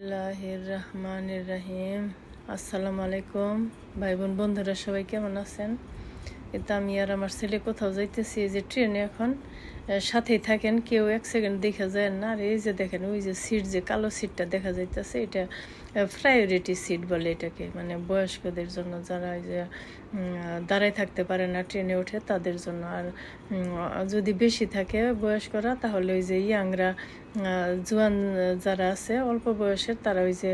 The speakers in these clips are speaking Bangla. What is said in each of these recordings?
বিসমিল্লাহির রহমানির রহিম। আসসালামু আলাইকুম ভাই বোন বন্ধুরা, সবাই কেমন আছেন? এটা আমি আর আমার ছেলে কোথাও যাইতেছি, এই যে ট্রেনে এখন সাথেই থাকেন, কেউ এক সেকেন্ড দেখা যায় না। আর এই যে দেখেন, ওই যে সিট, যে কালো সিটটা দেখা যাইতেছে, এটা প্রায়োরিটি সিট বলে এটাকে, মানে বয়স্কদের জন্য, যারা এই যে দাঁড়ায় থাকতে পারে না ট্রেনে ওঠে তাদের জন্য। আর যদি বেশি থাকে বয়স্করা, তাহলে ওই যে ইয়াংরা, জোয়ান যারা আছে অল্প বয়সের, তারা ওই যে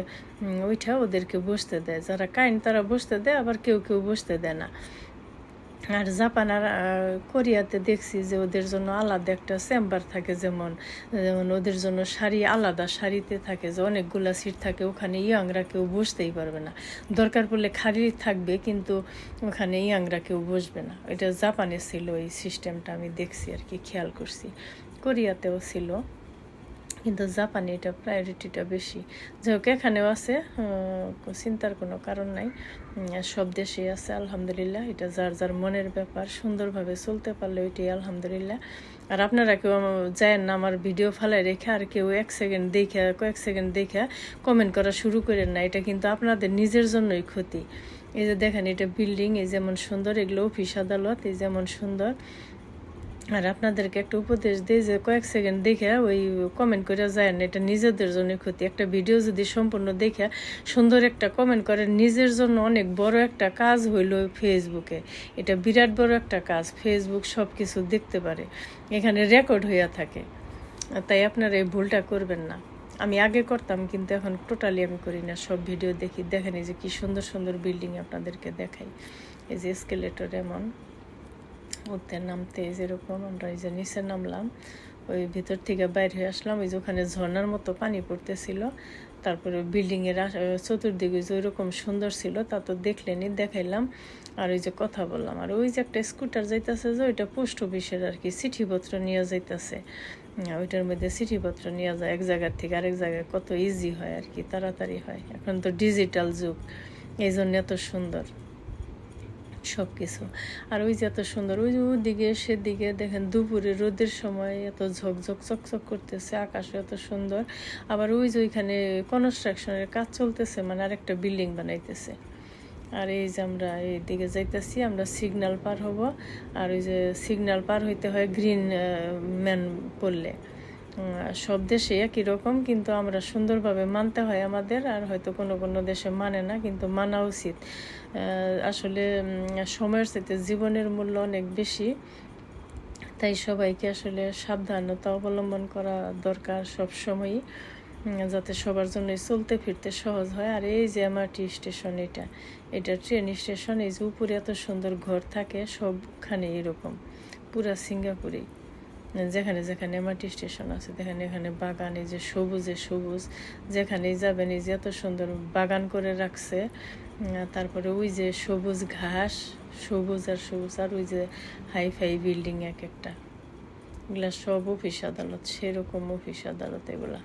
ওইটা ওদেরকে বসতে দেয়, যারা কাইন্ড তারা বসতে দেয়, আবার কেউ কেউ বসতে দেয় না। আর জাপান আর কোরিয়াতে দেখছি যে ওদের জন্য আলাদা একটা চেম্বার থাকে, যেমন যেমন ওদের জন্য সারি আলাদা, সারিতে থাকে যে অনেকগুলা সিট থাকে, ওখানে ইয়াংরা কেউ বসতেই পারবে না। দরকার পড়লে খালি থাকবে, কিন্তু ওখানে ইয়াংরা কেউ বসবে না। এটা জাপানে ছিল এই সিস্টেমটা, আমি দেখছি আর কি, খেয়াল করছি। কোরিয়াতেও ছিল, কিন্তু জাপানে এটা প্রায়োরিটিটা বেশি। যাই হোক, এখানেও আছে, চিন্তার কোনো কারণ নাই। সব দেশেই আছে আলহামদুলিল্লাহ। এটা যার যার মনের ব্যাপার, সুন্দরভাবে চলতে পারলে ওইটাই আলহামদুলিল্লাহ। আর আপনারা কেউ যায় না আমার ভিডিও ফালাই রেখে, আর কেউ কয়েক সেকেন্ড দেখে কমেন্ট করা শুরু করেন না। এটা কিন্তু আপনাদের নিজের জন্যই ক্ষতি। এই যে দেখেন, এটা বিল্ডিং, এই যেমন সুন্দর, এগুলো অফিস আদালত, এই যেমন সুন্দর। আর আপনাদেরকে একটা উপদেশ দিই যে কয়েক সেকেন্ড দেখে ওই কমেন্ট করে যায় না, এটা নিজেদের জন্য ক্ষতি। একটা ভিডিও যদি সম্পূর্ণ দেখে সুন্দর একটা কমেন্ট করেন, নিজের জন্য অনেক বড় একটা কাজ হইল ফেসবুকে। এটা বিরাট বড় একটা কাজ, ফেসবুক সব কিছু দেখতে পারে, এখানে রেকর্ড হইয়া থাকে। তাই আপনারা এই ভুলটা করবেন না। আমি আগে করতাম, কিন্তু এখন টোটালি আমি করি না, সব ভিডিও দেখি। দেখেন এই যে কি সুন্দর সুন্দর বিল্ডিং আপনাদেরকে দেখাই। এই যে এসকেলেটর, এমন উঠতে নামতে যেরকম, আমরা এই যে নিচে নামলাম, ওই ভিতর থেকে বাইর হয়ে আসলাম, ওই যে ওখানে ঝর্ণার মতো পানি পড়তেছিল। তারপরে বিল্ডিংয়ের চতুর্দিকে যে ওইরকম সুন্দর ছিল, তা তো দেখলেনি, দেখাইলাম। আর ওই যে কথা বললাম। আর ওই যে একটা স্কুটার যাইতেছে, যে ওইটা পোস্ট অফিসের আর কি, চিঠিপত্র নিয়ে যাইতেছে। ওইটার মধ্যে চিঠিপত্র নিয়ে যায় এক জায়গার থেকে আরেক জায়গায়, কত ইজি হয় আর কি, তাড়াতাড়ি হয়। এখন তো ডিজিটাল যুগ, এই জন্য এত সুন্দর সব কিছু। আর ওই যে এত সুন্দর, ওই যে ওদিকে সেদিকে দেখেন, দুপুরে রোদের সময় এত ঝকঝক চকচক করতেছে, আকাশে এত সুন্দর। আবার ওই যে ওইখানে কনস্ট্রাকশনের কাজ চলতেছে, মানে আরেকটা বিল্ডিং বানাইতেছে। আর এই যে আমরা এইদিকে যাইতেছি, আমরা সিগন্যাল পার হব। আর ওই যে সিগন্যাল পার হইতে হয় গ্রিন ম্যান পড়লে। সব দেশে একই রকম, কিন্তু আমরা সুন্দরভাবে মানতে হয় আমাদের। আর হয়তো কোনো কোনো দেশে মানে না, কিন্তু মানা উচিত। আসলে সময়ের সাথে জীবনের মূল্য অনেক বেশি, তাই সবাইকে আসলে সাবধানতা অবলম্বন করা দরকার সব সময়ই, যাতে সবার জন্যই চলতে ফিরতে সহজ হয়। আর এই যে এমআরটি স্টেশন, এটা ট্রেন স্টেশন। এই যে উপরে এত সুন্দর ঘর থাকে, সবখানে এরকম, পুরা সিঙ্গাপুরে যেখানে যেখানে এমআরটি স্টেশন আছে, দেখেন এখানে বাগান, এই যে সবুজে সবুজ, যেখানেই যাবেন এই যে এত সুন্দর বাগান করে রাখছে। তারপরে ওই যে সবুজ ঘাস, সবুজ আর সবুজ। আর ওই যে হাই ফাই বিল্ডিং এক একটা, এগুলা সব অফিস আদালত, সেরকম অফিস আদালত। এগুলা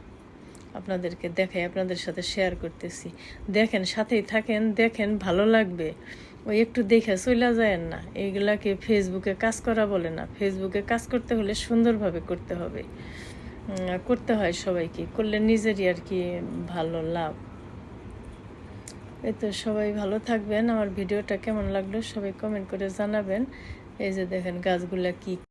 আপনাদেরকে দেখাই, আপনাদের সাথে শেয়ার করতেছি। দেখেন, সাথেই থাকেন, দেখেন, ভালো লাগবে। ওই একটু দেখে চলে যায় না। এইগুলাকে ফেসবুকে কাজ করা বলে না। ফেসবুকে কাজ করতে হলে সুন্দরভাবে করতে হবে, করতে হয় সবাইকে, করলে নিজেরই আর কি ভালো লাভ। এই তো, সবাই ভালো থাকবেন। আমার ভিডিওটা কেমন লাগলো সবাই কমেন্ট করে জানাবেন। এই যে দেখেন গাছগুলা কি